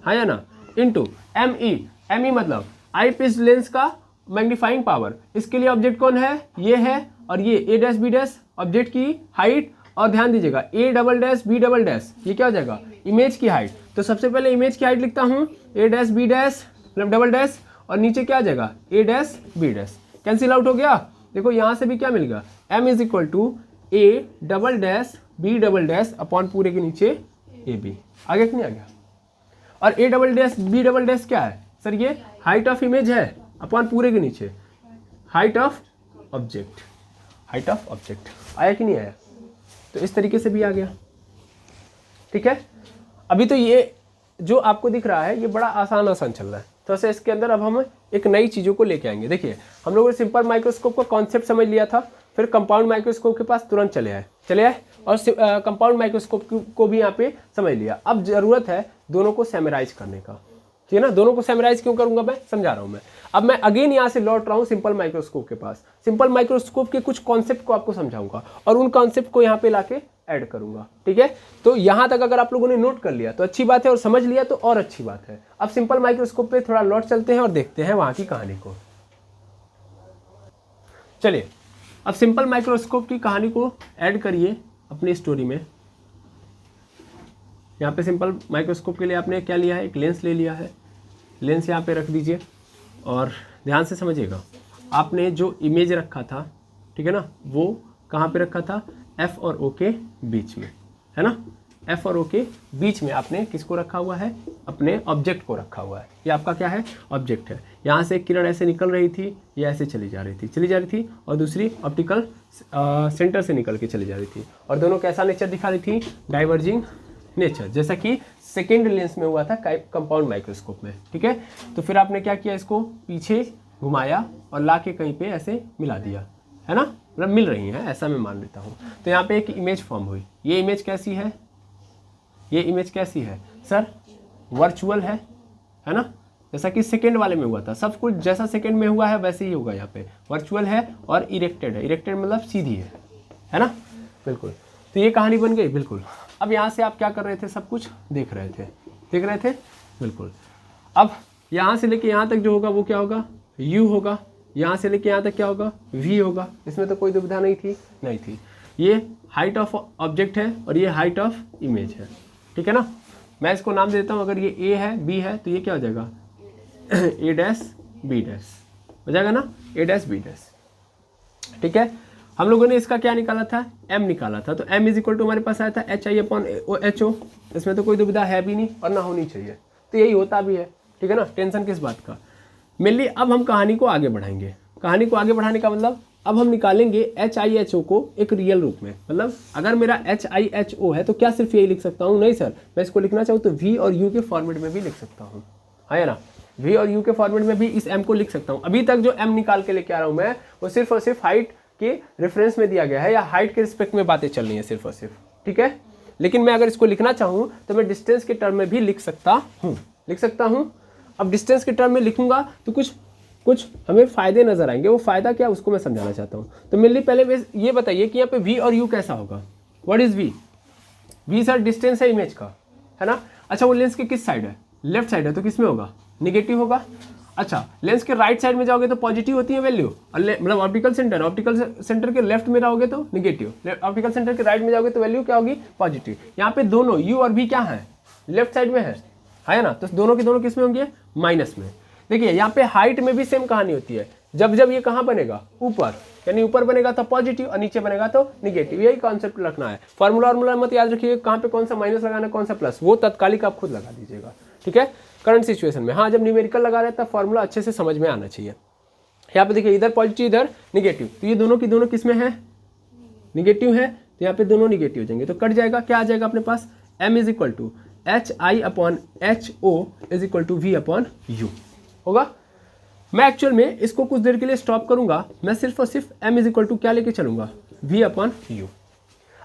हाँ या ना, इंटू ME मतलब आई पीस लेंस का मैग्नीफाइंग पावर। इसके लिए ऑब्जेक्ट कौन है, ये है, और ये A', ऑब्जेक्ट की हाइट, और ध्यान दीजिएगा A', ये क्या हो जाएगा, इमेज की हाइट। तो सबसे पहले इमेज की हाइट लिखता हूँ A', और नीचे क्या आ जाएगा A', कैंसिल आउट हो गया। देखो यहाँ से भी क्या मिल गया, M is equal to A', upon पूरे के नीचे AB, आगे कि नहीं आ गया। और A', क्या है सर, ये हाइट ऑफ इमेज है अपॉन पूरे के नीचे हाइट ऑफ ऑब्जेक्ट, आया कि नहीं आया। तो इस तरीके से भी आ गया, ठीक है। अभी तो ये जो आपको दिख रहा है ये बड़ा आसान चल रहा है, तो ऐसे इसके अंदर अब हम एक नई चीज़ों को लेके आएंगे। देखिए हम लोगों ने सिंपल माइक्रोस्कोप का कॉन्सेप्ट समझ लिया था, फिर कंपाउंड माइक्रोस्कोप के पास तुरंत चले आए और कंपाउंड माइक्रोस्कोप को भी यहाँ पे समझ लिया। अब जरूरत है दोनों को सैमराइज करने का, ठीक है ना। दोनों को सैमराइज क्यों करूंगा, मैं समझा रहा हूँ मैं। अब मैं अगेन यहाँ से लौट रहा हूँ सिंपल माइक्रोस्कोप के पास, सिंपल माइक्रोस्कोप के कुछ कॉन्सेप्ट को आपको समझाऊंगा और उन कॉन्सेप्ट को यहाँ पे लाके ऐड करूंगा, ठीक है। तो यहाँ तक अगर आप लोगों ने नोट कर लिया तो अच्छी बात है, और समझ लिया तो और अच्छी बात है। अब सिंपल माइक्रोस्कोप पे थोड़ा लौट चलते हैं और देखते हैं वहां की कहानी को। चलिए अब सिंपल माइक्रोस्कोप की कहानी को ऐड करिए अपनी स्टोरी में। यहाँ पे सिंपल माइक्रोस्कोप के लिए आपने क्या लिया है, एक लेंस ले लिया है। लेंस यहाँ पे रख दीजिए और ध्यान से समझिएगा। आपने जो इमेज रखा था, ठीक है ना, वो कहाँ पे रखा था, F और O के बीच में, है ना। F और O के बीच में आपने किसको रखा हुआ है, अपने ऑब्जेक्ट को रखा हुआ है। ये आपका क्या है, ऑब्जेक्ट है। यहाँ से एक किरण ऐसे निकल रही थी, ये ऐसे चली जा रही थी और दूसरी ऑप्टिकल सेंटर से निकल के चली जा रही थी, और दोनों कैसा नेचर दिखा रही थी, डाइवर्जिंग नेचर, जैसा कि सेकेंड लेंस में हुआ था कंपाउंड माइक्रोस्कोप में, ठीक है। तो फिर आपने क्या किया, इसको पीछे घुमाया और ला के कहीं पे ऐसे मिला दिया, है ना, मतलब मिल रही हैं ऐसा मैं मान लेता हूँ। तो यहाँ पे एक इमेज फॉर्म हुई। ये इमेज कैसी है, सर वर्चुअल है ना। जैसा कि सेकंड वाले में हुआ था, सब कुछ जैसा सेकंड में हुआ है वैसे ही होगा यहाँ पे। वर्चुअल है और इरेक्टेड है, इरेक्टेड मतलब सीधी है ना, बिल्कुल। तो ये कहानी बन गई, बिल्कुल। अब यहाँ से आप क्या कर रहे थे, सब कुछ देख रहे थे, बिल्कुल। अब यहाँ से लेके यहाँ तक जो होगा वो क्या होगा, u होगा। यहाँ से लेके यहाँ तक क्या होगा, v होगा। इसमें तो कोई दुविधा नहीं थी। ये हाइट ऑफ ऑब्जेक्ट है और ये हाइट ऑफ इमेज है, ठीक है ना। मैं इसको नाम दे देता हूँ, अगर ये a है b है तो ये क्या हो जाएगा a डैश b डैश हो जाएगा ना, a डैश b डैश, ठीक है। हम लोगों ने इसका क्या निकाला था, m निकाला था। तो m इज इक्वल टू हमारे पास आया था HI अपॉन HO। इसमें तो कोई दुविधा है भी नहीं और ना होनी चाहिए, तो यही होता भी है, ठीक है ना। टेंशन किस बात का। मेनली अब हम कहानी को आगे बढ़ाएंगे। कहानी को आगे बढ़ाने का मतलब अब हम निकालेंगे HIHO को एक रियल रूप में। मतलब अगर मेरा HIHO है तो क्या सिर्फ यही लिख सकता हूँ, नहीं सर, मैं इसको लिखना चाहूँ तो V और U के फॉर्मेट में भी लिख सकता हूँ, है ना। V और U के फॉर्मेट में भी इस M को लिख सकता हूँ। अभी तक जो M निकाल के लेके आ रहा हूँ मैं, वो सिर्फ और सिर्फ हाइट के रेफरेंस में दिया गया है, या हाइट के रिस्पेक्ट में बातें चल रही है सिर्फ और सिर्फ, ठीक है। लेकिन मैं अगर इसको लिखना चाहूँ तो मैं डिस्टेंस के टर्म में भी लिख सकता हूँ। अब डिस्टेंस के टर्म में लिखूंगा तो कुछ हमें फ़ायदे नज़र आएंगे। वो फ़ायदा क्या, उसको मैं समझाना चाहता हूँ। तो मेरे लिए पहले ये बताइए कि यहाँ पे V और U कैसा होगा। What is V? V sir distance है इमेज का, है ना। अच्छा, वो लेंस के किस साइड है, लेफ्ट साइड है, तो किस में होगा, निगेटिव होगा। अच्छा, लेंस के राइट साइड में जाओगे तो पॉजिटिव होती है वैल्यू, मतलब ऑप्टिकल सेंटर के लेफ्ट में रहोगे तो निगेटिव, ऑप्टिकल सेंटर के राइट में जाओगे तो वैल्यू क्या होगी, पॉजिटिव। यहाँ पे दोनों U और V क्या है, लेफ्ट साइड में है ना। तो दोनों के दोनों किस में होंगे, माइनस में। देखिए यहाँ पे हाइट में भी सेम कहानी होती है। जब ये कहाँ बनेगा, ऊपर, यानी ऊपर बनेगा तो पॉजिटिव और नीचे बनेगा तो निगेटिव। यही कॉन्सेप्ट रखना है। फॉर्मूला मत याद रखिए कहाँ पे कौन सा माइनस लगाना है कौन सा प्लस, वो तत्कालिक आप खुद लगा दीजिएगा, ठीक है, करंट सिचुएशन में। हाँ, जब न्यूमेरिकल लगा रहे तब फॉर्मूला अच्छे से समझ में आना चाहिए। यहाँ पे देखिए, इधर पॉजिटिव इधर निगेटिव, तो ये दोनों की दोनों किस में है, निगेटिव है, तो यहाँ पे दोनों निगेटिव हो जाएंगे। तो कट जाएगा, क्या आ जाएगा अपने पास, M is equal to HI upon HO is equal to V upon U होगा। मैं एक्चुअल में इसको कुछ देर के लिए स्टॉप करूंगा। मैं सिर्फ और सिर्फ M इज इक्वल टू क्या लेके चलूंगा, V अपॉन U।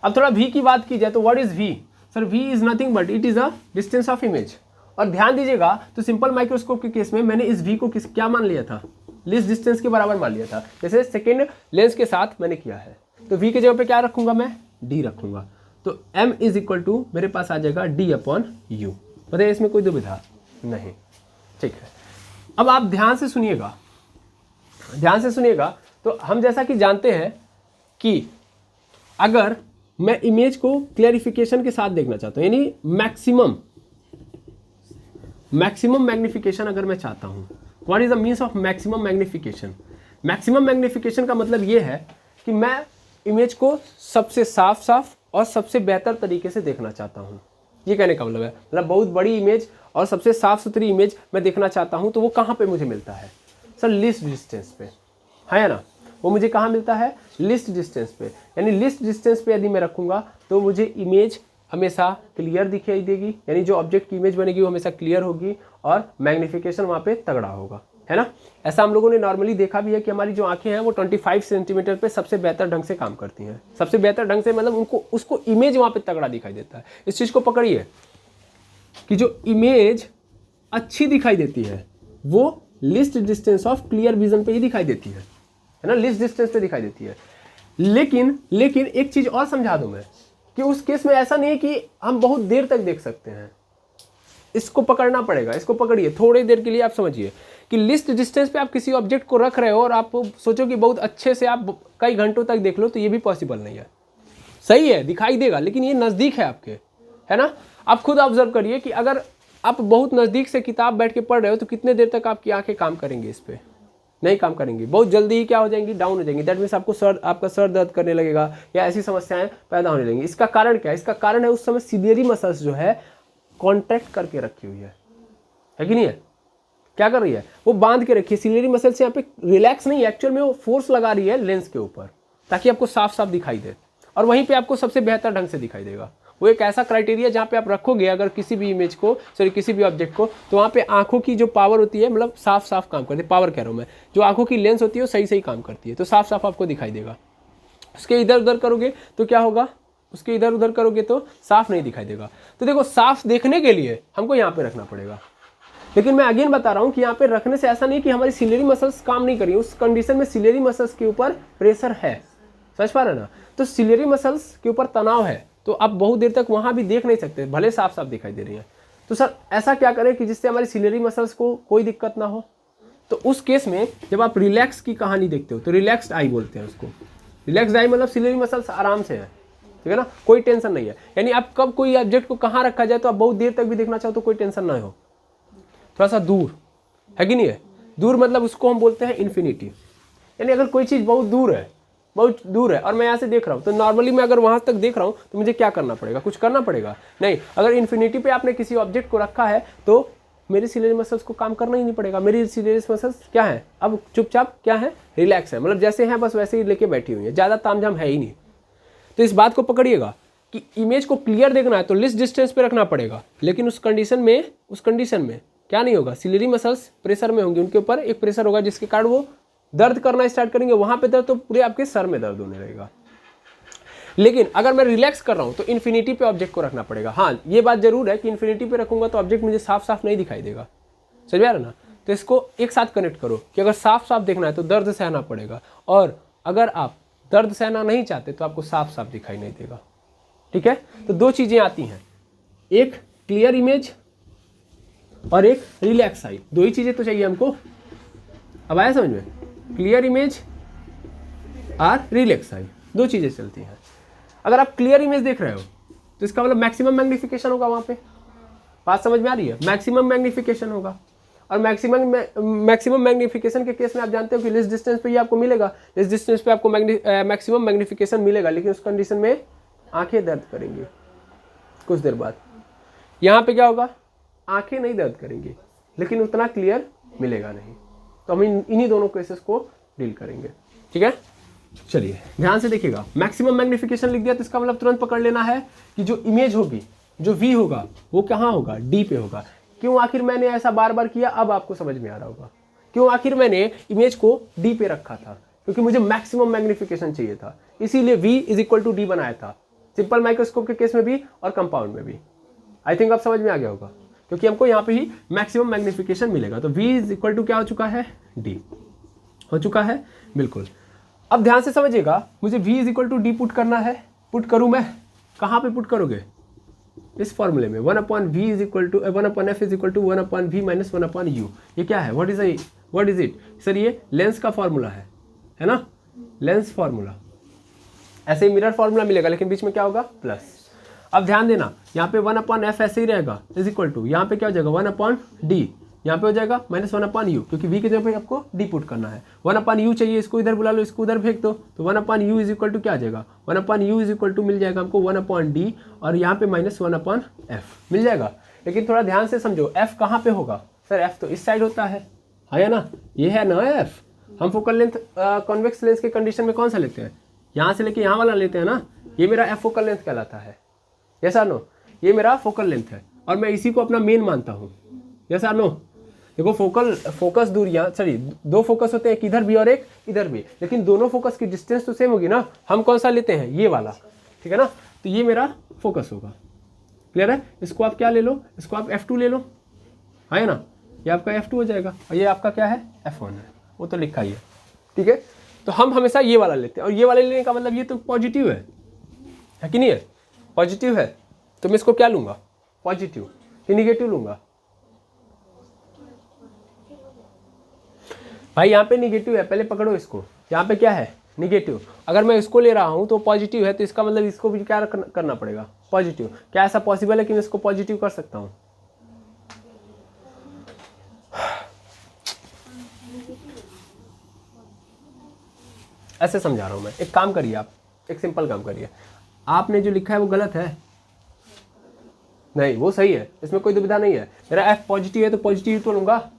अब थोड़ा V की बात की जाए तो what is V? Sir V is nothing but it is a distance of image. और ध्यान दीजिएगा, तो सिंपल माइक्रोस्कोप के केस में मैंने इस V को क्या मान लिया था, लीस्ट डिस्टेंस के बराबर मान लिया था। जैसे सेकेंड लेंस के साथ मैंने किया है, तो V के जगह पे क्या रखूंगा, मैं D रखूंगा। तो M इज इक्वल टू मेरे पास आ जाएगा D अपॉन U। बताइए, इसमें कोई दुविधा नहीं, ठीक है। अब आप ध्यान से सुनिएगा। तो हम जैसा कि जानते हैं कि अगर मैं इमेज को क्लैरिफिकेशन के साथ देखना चाहता हूं, यानी मैक्सिमम मैग्निफिकेशन अगर मैं चाहता हूं, what is the means of maximum magnification? Maximum magnification का मतलब यह है कि मैं इमेज को सबसे साफ और सबसे बेहतर तरीके से देखना चाहता हूं। ये कहने का मतलब है, मतलब बहुत बड़ी इमेज और सबसे साफ सुथरी इमेज मैं देखना चाहता हूं, तो वो कहाँ पे मुझे मिलता है, सर लीस्ट डिस्टेंस पे, है ना। वो मुझे कहाँ मिलता है, लीस्ट डिस्टेंस पे। यानी लीस्ट डिस्टेंस पे यदि मैं रखूंगा तो मुझे इमेज हमेशा क्लियर दिखाई देगी, यानी जो ऑब्जेक्ट की इमेज बनेगी वो हमेशा क्लियर होगी और मैग्निफिकेशन वहाँ पे तगड़ा होगा, है ना। ऐसा हम लोगों ने नॉर्मली देखा भी है कि हमारी जो आंखें हैं वो 25 सेंटीमीटर पे सबसे बेहतर ढंग से काम करती हैं। सबसे बेहतर ढंग से मतलब उसको इमेज वहाँ पे तगड़ा दिखाई देता है। इस चीज़ को पकड़िए कि जो इमेज अच्छी दिखाई देती है वो least distance of clear vision पे ही दिखाई देती है ना, लीस्ट डिस्टेंस पे दिखाई देती है। लेकिन एक चीज़ और समझा दूं मैं कि उस केस में ऐसा नहीं है कि हम बहुत देर तक देख सकते हैं। इसको पकड़ना पड़ेगा, इसको पकड़िए थोड़ी देर के लिए। आप समझिए कि लिस्ट डिस्टेंस पे आप किसी ऑब्जेक्ट को रख रहे हो और आप सोचो कि बहुत अच्छे से आप कई घंटों तक देख लो, तो ये भी पॉसिबल नहीं है। सही है, दिखाई देगा, लेकिन ये नज़दीक है आपके, है ना। आप खुद ऑब्जर्व करिए कि अगर आप बहुत नज़दीक से किताब बैठ के पढ़ रहे हो तो कितने देर तक आपकी आंखें काम करेंगी, इस पर नहीं काम करेंगी, बहुत जल्दी ही क्या हो जाएंगी, डाउन हो जाएंगी। दैट मीन्स आपका सर दर्द करने लगेगा या ऐसी समस्याएं पैदा होने लगेंगी। इसका कारण क्या है? इसका कारण है उस समय सिलियरी मसल्स जो है कॉन्ट्रैक्ट करके रखी हुई है कि नहीं है? क्या कर रही है? वो बांध के रखी है। सिलियरी मसल्स यहाँ पे रिलैक्स नहीं है, एक्चुअल में वो फोर्स लगा रही है लेंस के ऊपर ताकि आपको साफ साफ दिखाई दे, और वहीं पे आपको सबसे बेहतर ढंग से दिखाई देगा। वो एक ऐसा क्राइटेरिया जहाँ पे आप रखोगे अगर किसी भी इमेज को, सॉरी किसी भी ऑब्जेक्ट को, तो वहाँ पे आंखों की जो पावर होती है, मतलब साफ साफ काम करती है, पावर कह रहा हूँ मैं, जो आंखों की लेंस होती है वो सही सही काम करती है, तो साफ साफ आपको दिखाई देगा। उसके इधर उधर करोगे तो क्या होगा, उसके इधर उधर करोगे तो साफ नहीं दिखाई देगा। तो देखो, साफ देखने के लिए हमको यहाँ पे रखना पड़ेगा, लेकिन मैं अगेन बता रहा हूँ कि यहाँ पे रखने से ऐसा नहीं कि हमारी सिलेरी मसल्स काम नहीं कर रही, उस कंडीशन में सिलेरी मसल्स के ऊपर प्रेशर है, समझ पा रहे ना। तो सिलेरी मसल्स के ऊपर तनाव है, तो आप बहुत देर तक वहाँ भी देख नहीं सकते, भले साफ साफ दिखाई दे रही है। तो सर ऐसा क्या करें कि जिससे हमारी सिलेरी मसल्स को कोई दिक्कत ना हो। तो उस केस में जब आप रिलैक्स की कहानी देखते हो तो रिलैक्स्ड आई बोलते हैं उसको। रिलैक्स्ड आई मतलब सिलेरी मसल्स आराम से है, ठीक है ना, कोई टेंशन नहीं है। यानी आप कब कोई ऑब्जेक्ट को कहाँ रखा जाए तो आप बहुत देर तक भी देखना चाहो तो कोई टेंशन ना हो, थोड़ा सा दूर है कि नहीं है। दूर मतलब उसको हम बोलते हैं इन्फिनिटी। यानी अगर कोई चीज़ बहुत दूर है और मैं यहाँ से देख रहा हूँ, तो नॉर्मली मैं अगर वहाँ तक देख रहा हूँ तो मुझे क्या करना पड़ेगा, कुछ करना पड़ेगा नहीं। अगर इन्फिनिटी पे आपने किसी ऑब्जेक्ट को रखा है तो मेरी सिलेरी मसल्स को काम करना ही नहीं पड़ेगा। मेरी सिलेरी मसल्स क्या है, अब चुपचाप क्या है, रिलैक्स है, मतलब जैसे हैं बस वैसे ही लेके बैठी हुई है, ज़्यादा तामझाम है ही नहीं। तो इस बात को पकड़िएगा कि इमेज को क्लियर देखना है तो लिस्ट डिस्टेंस पे रखना पड़ेगा, लेकिन उस कंडीशन में क्या नहीं होगा, सिलेरी मसल्स प्रेशर में होंगे, उनके ऊपर एक प्रेशर होगा जिसके कारण वो दर्द करना स्टार्ट करेंगे। वहां पे दर्द तो पूरे आपके सर में दर्द होने लगेगा। लेकिन अगर मैं रिलैक्स कर रहा हूं तो इन्फिनिटी पे ऑब्जेक्ट को रखना पड़ेगा। हाँ, ये बात जरूर है कि इन्फिनिटी पे रखूंगा तो ऑब्जेक्ट मुझे साफ साफ नहीं दिखाई देगा, समझ में आ रहा ना। तो इसको एक साथ कनेक्ट करो कि अगर साफ साफ देखना है तो दर्द सहना पड़ेगा, और अगर आप दर्द सहना नहीं चाहते तो आपको साफ साफ दिखाई नहीं देगा, ठीक है। तो दो चीजें आती हैं, एक क्लियर इमेज और एक रिलैक्स आई, दो ही चीजें तो चाहिए हमको। अब आया समझ में, क्लियर इमेज और रिलैक्स आई, दो चीजें चलती हैं। अगर आप क्लियर इमेज देख रहे हो तो इसका मतलब मैक्सिमम मैग्नीफिकेशन होगा, वहां पे बात समझ में आ रही है, मैक्सिमम मैग्नीफिकेशन होगा। और मैक्सिमम मैग्नीफिकेशन के केस में आप जानते हो कि लिस्ट डिस्टेंस पे ये आपको मिलेगा, लिस्ट डिस्टेंस पे आपको मैक्सिमम मैग्नीफिकेशन मिलेगा, लेकिन उस कंडीशन में आंखें दर्द करेंगी कुछ देर बाद। यहाँ पे क्या होगा, आंखें नहीं दर्द करेंगी लेकिन उतना क्लियर मिलेगा नहीं। तो हम इन्हीं दोनों केसेस को डील करेंगे, ठीक है। चलिए ध्यान से देखिएगा, मैक्सिमम मैग्नीफिकेशन लिख दिया तो इसका मतलब तुरंत पकड़ लेना है कि जो इमेज होगी, जो वी होगा वो कहाँ होगा, डी पे होगा। क्यों आखिर मैंने ऐसा बार बार किया, अब आपको समझ में आ रहा होगा क्यों आखिर मैंने इमेज को डी पे रखा था, क्योंकि मुझे मैक्सिमम मैग्नीफिकेशन चाहिए था, इसीलिए v is equal to D बनाया था, सिंपल माइक्रोस्कोप के केस में भी और कंपाउंड में भी। आई थिंक आप समझ में आ गया होगा, क्योंकि हमको यहाँ पे ही मैक्सिमम मैग्नीफिकेशन मिलेगा। तो v इज इक्वल टू क्या हो चुका है, d हो चुका है, बिल्कुल। अब ध्यान से समझिएगा, मुझे v is equal to D put करना है। पुट करूँ मैं, कहाँ पे पुट करोगे, इस फॉर्मूले में 1/v is equal to 1/f is equal to 1/v minus 1/u। ये क्या है, व्हाट इज इट सर, ये लेंस का फॉर्मूला है ना, लेंस फॉर्मूला। ऐसे ही मिरर फॉर्मूला मिलेगा लेकिन बीच में क्या होगा, प्लस। अब ध्यान देना, यहाँ पे 1/f ऐसे ही रहेगा, इज इक्वल टू यहाँ पे क्या हो जाएगा 1/d, यहाँ पे हो जाएगा माइनस 1/u, क्योंकि v के जगह पे आपको d पुट करना है। 1/u चाहिए, इसको इधर बुला लो, इसको उधर फेंक दो, तो 1/u इज इक्वल टू क्या आ जाएगा, 1/u इज इक्वल टू मिल जाएगा हमको 1/d, और यहाँ पे माइनस 1/f मिल जाएगा। लेकिन थोड़ा ध्यान से समझो, f कहाँ पे होगा, सर f तो इस साइड होता है ना, ये है ना f। हम फोकल लेंथ कॉन्वेक्स लेंस के कंडीशन में कौन सा लेते हैं, यहाँ से लेके यहाँ वाला लेते हैं ना, ये मेरा f फोकल लेंथ कहलाता है, यस और नो, ये मेरा फोकल लेंथ है और मैं इसी को अपना मेन मानता हूँ, यस और नो। देखो फोकस दूरियां, सॉरी दो फोकस होते हैं, एक इधर भी और एक इधर भी, लेकिन दोनों फोकस की डिस्टेंस तो सेम होगी ना। हम कौन सा लेते हैं, ये वाला, ठीक है ना। तो ये मेरा फोकस होगा, क्लियर है। इसको आप क्या ले लो, इसको आप f2 ले लो, है ना, ये आपका f2 हो जाएगा, और ये आपका क्या है, f1 है, वो तो लिखा ही है, ठीक है। तो हम हमेशा ये वाला लेते हैं, और ये वाला लेने का मतलब ये तो पॉजिटिव है कि नहीं है, पॉजिटिव है, तो मैं इसको क्या लूंगा, पॉजिटिव कि निगेटिव लूंगा। भाई यहाँ पे निगेटिव है, पहले पकड़ो इसको, यहाँ पे क्या है, निगेटिव। अगर मैं इसको ले रहा हूँ तो पॉजिटिव है, तो इसका मतलब इसको भी क्या करना पड़ेगा, पॉजिटिव। क्या ऐसा पॉसिबल है कि मैं इसको पॉजिटिव कर सकता हूँ, ऐसे समझा रहा हूँ मैं। एक काम करिए, आप एक सिंपल काम करिए, आपने जो लिखा है वो गलत है, नहीं वो सही है, इसमें कोई दुविधा नहीं है। मेरा f पॉजिटिव है तो पॉजिटिव तो लूंगा,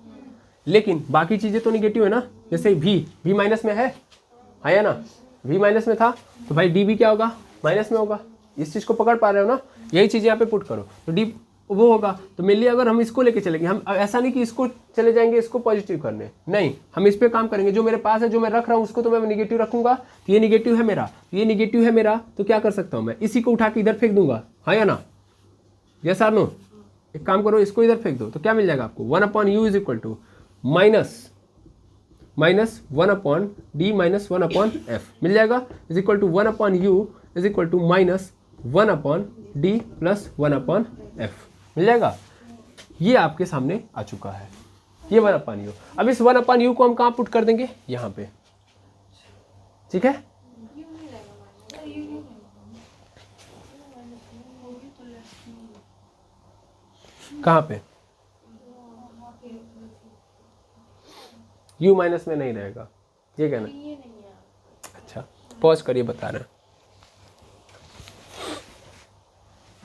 लेकिन बाकी चीजें तो निगेटिव है ना। जैसे v माइनस में है ना, v माइनस में था तो भाई d भी क्या होगा, माइनस में होगा। इस चीज को पकड़ पा रहे हो ना, यही चीज यहाँ पे पुट करो तो d वो होगा। तो मेनली अगर हम इसको लेके चलेंगे, हम ऐसा नहीं कि इसको चले जाएंगे इसको पॉजिटिव करने, नहीं, हम इस पे काम करेंगे। जो मेरे पास है, जो मैं रख रहा हूँ उसको तो मैं निगेटिव रखूंगा, तो ये निगेटिव है मेरा, ये निगेटिव है मेरा, तो क्या कर सकता हूँ मैं, इसी को उठा के इधर फेंक दूंगा, हाँ या ना, यस और नो। एक काम करो, इसको इधर फेंक दो तो क्या मिल जाएगा आपको, 1/u is equal to minus 1/d minus 1/f मिल जाएगा, is equal to 1/u is equal to minus 1/d plus 1/f मिल जाएगा। ये आपके सामने आ चुका है, ये 1/u। अब इस 1/u को हम कहाँ पुट कर देंगे, यहाँ पे, ठीक है। कहाँ पे, u माइनस में नहीं रहेगा, ये कहना। अच्छा पॉज करिए, बता रहे हैं।